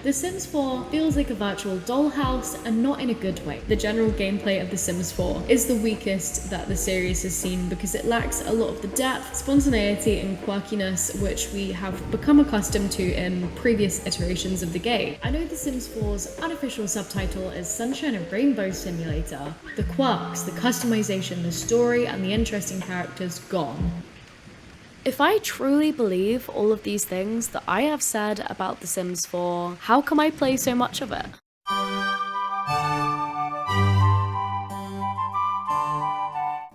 The Sims 4 feels like a virtual dollhouse, and not in a good way. The general gameplay of The Sims 4 is the weakest that the series has seen because it lacks a lot of the depth, spontaneity, and quirkiness which we have become accustomed to in previous iterations of the game. I know The Sims 4's unofficial subtitle is Sunshine and Rainbow Simulator. The quirks, the customization, the story, and the interesting characters gone. If I truly believe all of these things that I have said about The Sims 4, how come I play so much of it?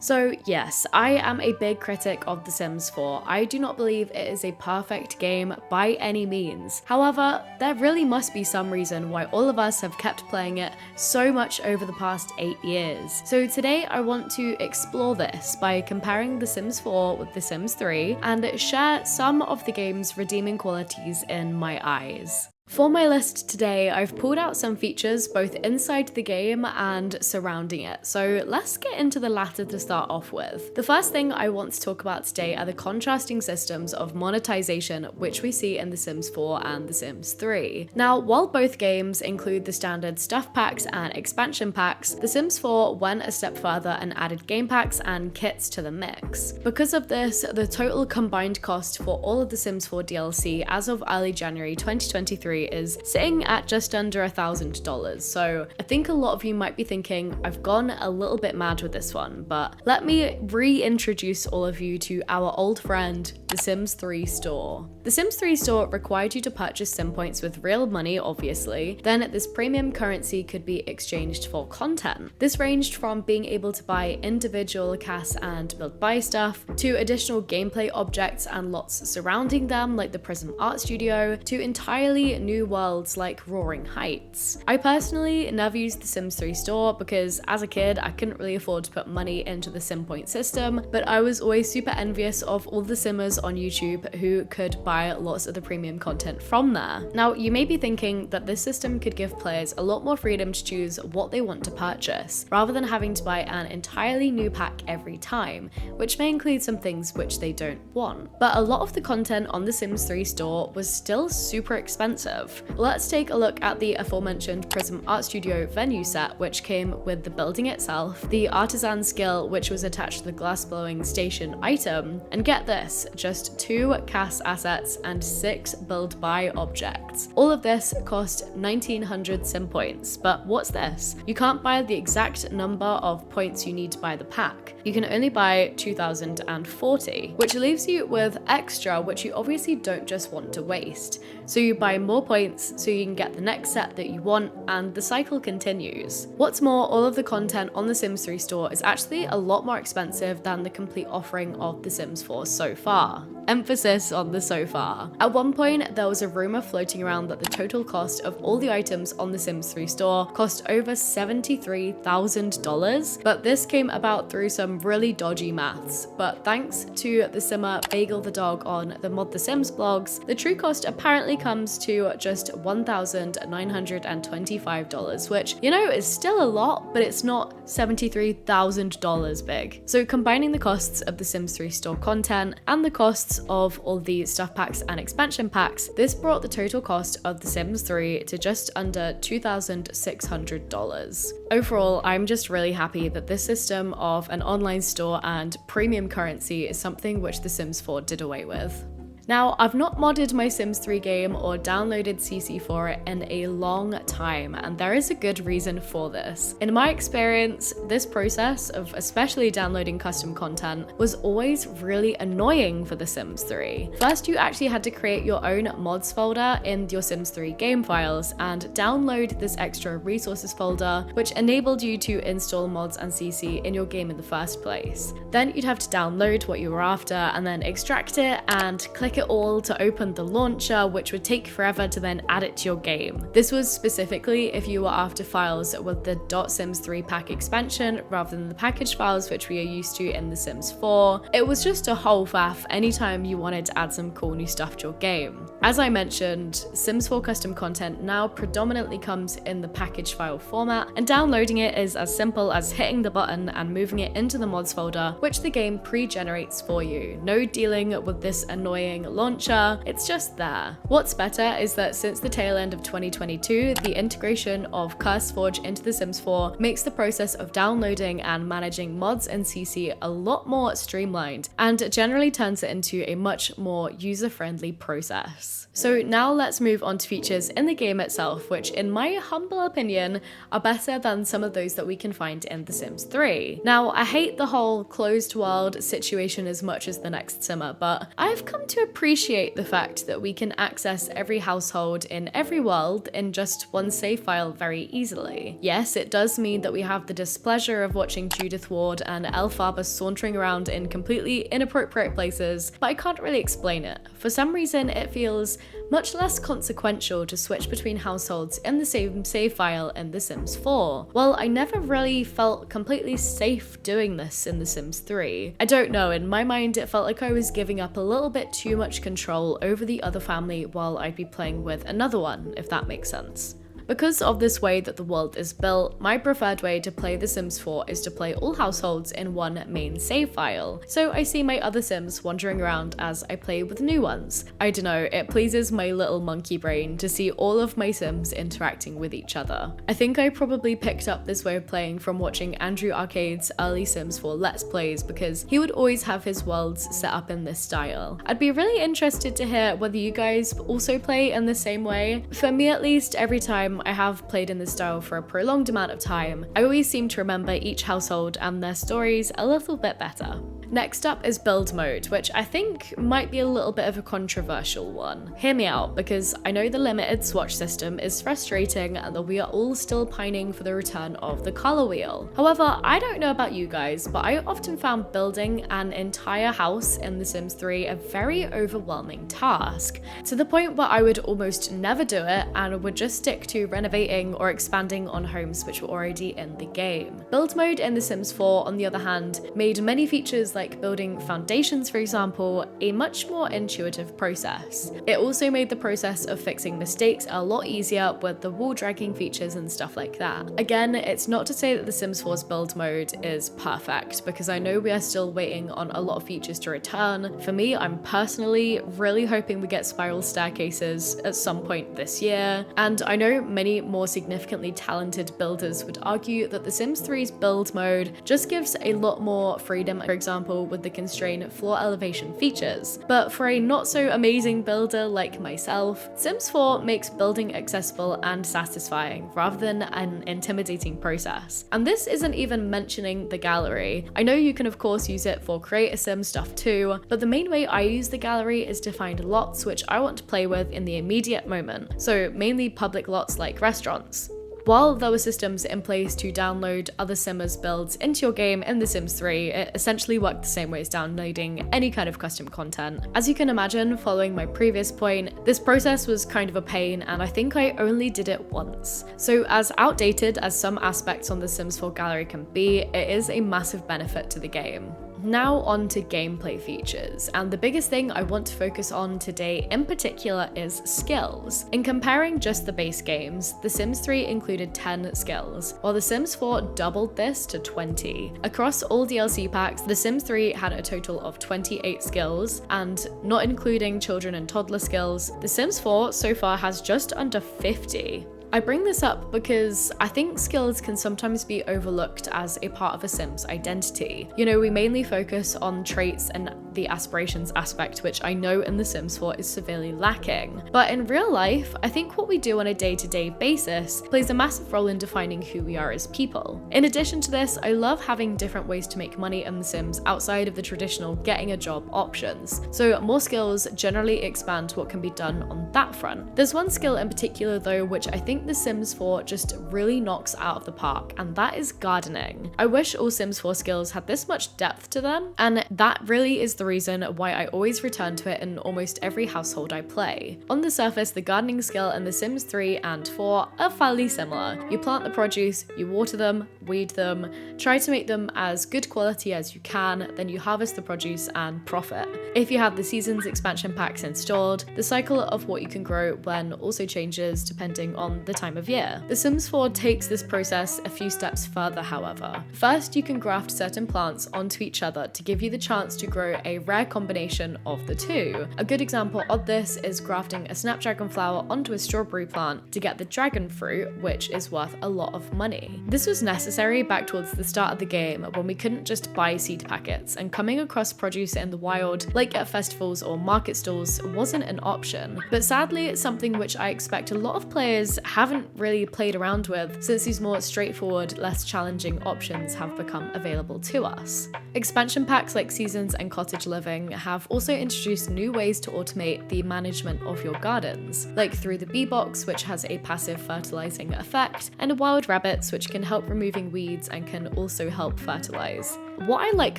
So yes, I am a big critic of The Sims 4. I do not believe it is a perfect game by any means. However, there really must be some reason why all of us have kept playing it so much over the past 8 years. So today I want to explore this by comparing The Sims 4 with The Sims 3 and share some of the game's redeeming qualities in my eyes. For my list today, I've pulled out some features both inside the game and surrounding it, so let's get into the latter to start off with. The first thing I want to talk about today are the contrasting systems of monetization which we see in The Sims 4 and The Sims 3. Now, while both games include the standard stuff packs and expansion packs, The Sims 4 went a step further and added game packs and kits to the mix. Because of this, the total combined cost for all of The Sims 4 DLC as of early January 2023 is sitting at just under $1,000. So I think a lot of you might be thinking I've gone a little bit mad with this one, but let me reintroduce all of you to our old friend, The Sims 3 store. The Sims 3 store required you to purchase sim points with real money, obviously. Then this premium currency could be exchanged for content. This ranged from being able to buy individual CAS and build buy stuff, to additional gameplay objects and lots surrounding them like the Prism Art Studio, to entirely new worlds like Roaring Heights. I personally never used the Sims 3 store because as a kid I couldn't really afford to put money into the sim point system, but I was always super envious of all the simmers on YouTube who could buy lots of the premium content from there. Now you may be thinking that this system could give players a lot more freedom to choose what they want to purchase, rather than having to buy an entirely new pack every time, which may include some things which they don't want. But a lot of the content on the Sims 3 store was still super expensive. Let's take a look at the aforementioned Prism Art Studio venue set, which came with the building itself, the artisan skill which was attached to the glass blowing station item, and get this, just 2 CAS assets and 6 build buy objects. All of this cost 1900 sim points, but what's this? You can't buy the exact number of points you need to buy the pack. You can only buy 2040, which leaves you with extra which you obviously don't just want to waste. So you buy more points so you can get the next set that you want, and the cycle continues. What's more, all of the content on the Sims 3 store is actually a lot more expensive than the complete offering of The Sims 4 so far. Emphasis on the so far. At one point, there was a rumor floating around that the total cost of all the items on the Sims 3 store cost over $73,000, but this came about through some really dodgy maths. But thanks to the simmer Bagel the Dog on the Mod The Sims blogs, the true cost apparently comes to just $1,925, which, you know, is still a lot, but it's not $73,000 big. So combining the costs of the Sims 3 store content and the costs of all the stuff packs and expansion packs, this brought the total cost of The Sims 3 to just under $2,600. Overall, I'm just really happy that this system of an online store and premium currency is something which The Sims 4 did away with. Now, I've not modded my Sims 3 game or downloaded CC for it in a long time, and there is a good reason for this. In my experience, this process of especially downloading custom content was always really annoying for The Sims 3. First, you actually had to create your own mods folder in your Sims 3 game files and download this extra resources folder, which enabled you to install mods and CC in your game in the first place. Then you'd have to download what you were after and then extract it and click it all to open the launcher, which would take forever to then add it to your game. This was specifically if you were after files with the .sims 3 pack expansion rather than the package files which we are used to in The Sims 4. It was just a whole faff anytime you wanted to add some cool new stuff to your game. As I mentioned, Sims 4 custom content now predominantly comes in the package file format, and downloading it is as simple as hitting the button and moving it into the mods folder, which the game pre-generates for you. No dealing with this annoying launcher, it's just there. What's better is that since the tail end of 2022, the integration of CurseForge into The Sims 4 makes the process of downloading and managing mods and CC a lot more streamlined, and generally turns it into a much more user-friendly process. So now let's move on to features in the game itself, which in my humble opinion are better than some of those that we can find in The Sims 3. Now, I hate the whole closed world situation as much as the next simmer, but I've come to appreciate the fact that we can access every household in every world in just one save file very easily. Yes, it does mean that we have the displeasure of watching Judith Ward and Elphaba sauntering around in completely inappropriate places, but I can't really explain it. For some reason, it feels much less consequential to switch between households in the same save file in The Sims 4. Well, I never really felt completely safe doing this in The Sims 3. I don't know, in my mind it felt like I was giving up a little bit too much control over the other family while I'd be playing with another one, if that makes sense. Because of this way that the world is built, my preferred way to play The Sims 4 is to play all households in one main save file, so I see my other Sims wandering around as I play with new ones. I don't know, it pleases my little monkey brain to see all of my Sims interacting with each other. I think I probably picked up this way of playing from watching Andrew Arcade's early Sims 4 Let's Plays, because he would always have his worlds set up in this style. I'd be really interested to hear whether you guys also play in the same way. For me at least, every time I have played in this style for a prolonged amount of time, I always seem to remember each household and their stories a little bit better. Next up is build mode, which I think might be a little bit of a controversial one. Hear me out, because I know the limited swatch system is frustrating and that we are all still pining for the return of the color wheel. However, I don't know about you guys, but I often found building an entire house in The Sims 3 a very overwhelming task, to the point where I would almost never do it and would just stick to renovating or expanding on homes which were already in the game. Build mode in The Sims 4, on the other hand, made many features like building foundations, for example, a much more intuitive process. It also made the process of fixing mistakes a lot easier with the wall dragging features and stuff like that. Again, it's not to say that The Sims 4's build mode is perfect, because I know we are still waiting on a lot of features to return. For me, I'm personally really hoping we get spiral staircases at some point this year, and I know many more significantly talented builders would argue that The Sims 3's build mode just gives a lot more freedom, for example, with the constrained floor elevation features. But for a not so amazing builder like myself, Sims 4 makes building accessible and satisfying rather than an intimidating process. And this isn't even mentioning the gallery. I know you can of course use it for create a sim stuff too, but the main way I use the gallery is to find lots which I want to play with in the immediate moment, so mainly public lots like restaurants. While there were systems in place to download other Simmers builds into your game in The Sims 3, it essentially worked the same way as downloading any kind of custom content. As you can imagine, following my previous point, this process was kind of a pain, and I think I only did it once. So as outdated as some aspects on The Sims 4 gallery can be, it is a massive benefit to the game. Now on to gameplay features, and the biggest thing I want to focus on today in particular is skills. In comparing just the base games, The Sims 3 included 10 skills, while The Sims 4 doubled this to 20. Across all DLC packs, The Sims 3 had a total of 28 skills, and not including children and toddler skills, The Sims 4 so far has just under 50. I bring this up because I think skills can sometimes be overlooked as a part of a Sim's identity. You know, we mainly focus on traits and the aspirations aspect, which I know in The Sims 4 is severely lacking. But in real life, I think what we do on a day-to-day basis plays a massive role in defining who we are as people. In addition to this, I love having different ways to make money in The Sims outside of the traditional getting a job options. So more skills generally expand what can be done on that front. There's one skill in particular though, which I think The Sims 4 just really knocks out of the park, and that is gardening. I wish all Sims 4 skills had this much depth to them, and that really is the reason why I always return to it in almost every household I play. On the surface, the gardening skill in The Sims 3 and 4 are fairly similar. You plant the produce, you water them, weed them, try to make them as good quality as you can, then you harvest the produce and profit. If you have the seasons expansion packs installed, the cycle of what you can grow when also changes depending on the time of year. The Sims 4 takes this process a few steps further, however. First, you can graft certain plants onto each other to give you the chance to grow a a rare combination of the two. A good example of this is grafting a snapdragon flower onto a strawberry plant to get the dragon fruit, which is worth a lot of money. This was necessary back towards the start of the game when we couldn't just buy seed packets, and coming across produce in the wild, like at festivals or market stalls, wasn't an option. But sadly, it's something which I expect a lot of players haven't really played around with, since these more straightforward, less challenging options have become available to us. Expansion packs like Seasons and Cottage Living have also introduced new ways to automate the management of your gardens, like through the bee box, which has a passive fertilizing effect, and wild rabbits, which can help removing weeds and can also help fertilize. What I like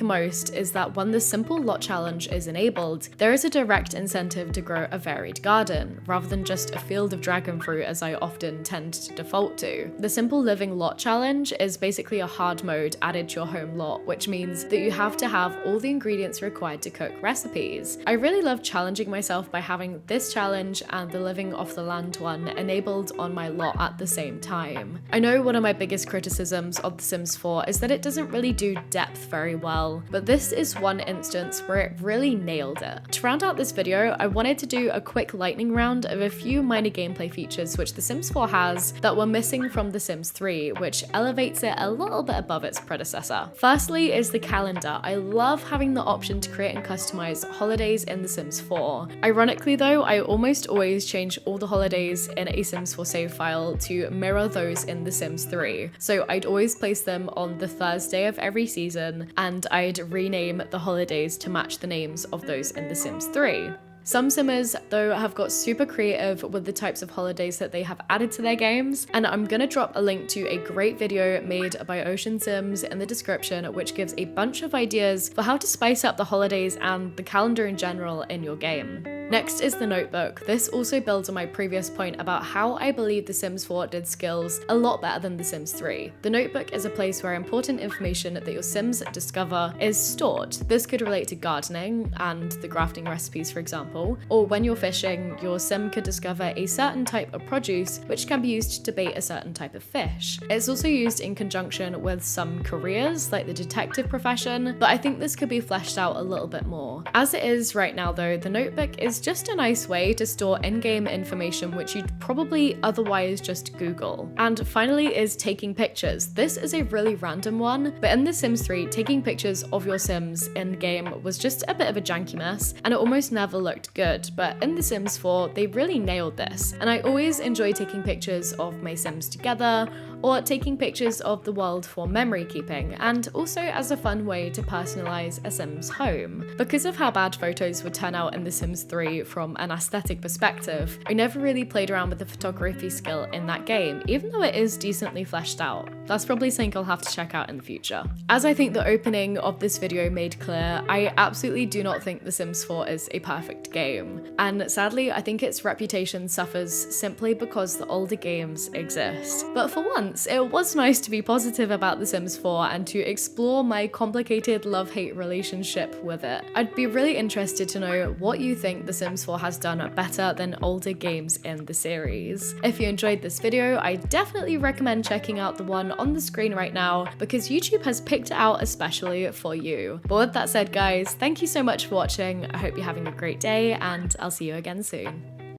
most is that when the simple lot challenge is enabled, there is a direct incentive to grow a varied garden, rather than just a field of dragon fruit as I often tend to default to. The simple living lot challenge is basically a hard mode added to your home lot, which means that you have to have all the ingredients required to cook recipes. I really love challenging myself by having this challenge and the living off the land one enabled on my lot at the same time. I know one of my biggest criticisms of The Sims 4 is that it doesn't really do depth very well, but this is one instance where it really nailed it. To round out this video, I wanted to do a quick lightning round of a few minor gameplay features which The Sims 4 has that were missing from The Sims 3, which elevates it a little bit above its predecessor. Firstly is the calendar. I love having the option to create and customize holidays in The Sims 4. Ironically though, I almost always change all the holidays in a Sims 4 save file to mirror those in The Sims 3. So I'd always place them on the Thursday of every season, and I'd rename the holidays to match the names of those in The Sims 3. Some Simmers, though, have got super creative with the types of holidays that they have added to their games, and I'm gonna drop a link to a great video made by OshinSims in the description, which gives a bunch of ideas for how to spice up the holidays and the calendar in general in your game. Next is the notebook. This also builds on my previous point about how I believe The Sims 4 did skills a lot better than The Sims 3. The notebook is a place where important information that your Sims discover is stored. This could relate to gardening and the grafting recipes, for example, or when you're fishing, your Sim could discover a certain type of produce which can be used to bait a certain type of fish. It's also used in conjunction with some careers, like the detective profession, but I think this could be fleshed out a little bit more. As it is right now though, the notebook is just a nice way to store in-game information which you'd probably otherwise just Google. And finally is taking pictures. This is a really random one, but in The Sims 3, taking pictures of your Sims in-game was just a bit of a janky mess, and it almost never looked good. But in The Sims 4, they really nailed this, and I always enjoy taking pictures of my Sims together, or taking pictures of the world for memory keeping, and also as a fun way to personalize a Sim's home. Because of how bad photos would turn out in The Sims 3 from an aesthetic perspective, I never really played around with the photography skill in that game, even though it is decently fleshed out. That's probably something I'll have to check out in the future. As I think the opening of this video made clear, I absolutely do not think The Sims 4 is a perfect game, and sadly I think its reputation suffers simply because the older games exist. But for once, it was nice to be positive about The Sims 4 and to explore my complicated love-hate relationship with it. I'd be really interested to know what you think The Sims 4 has done better than older games in the series. If you enjoyed this video, I definitely recommend checking out the one on the screen right now, because YouTube has picked it out especially for you. But with that said guys, thank you so much for watching. I hope you're having a great day, and I'll see you again soon.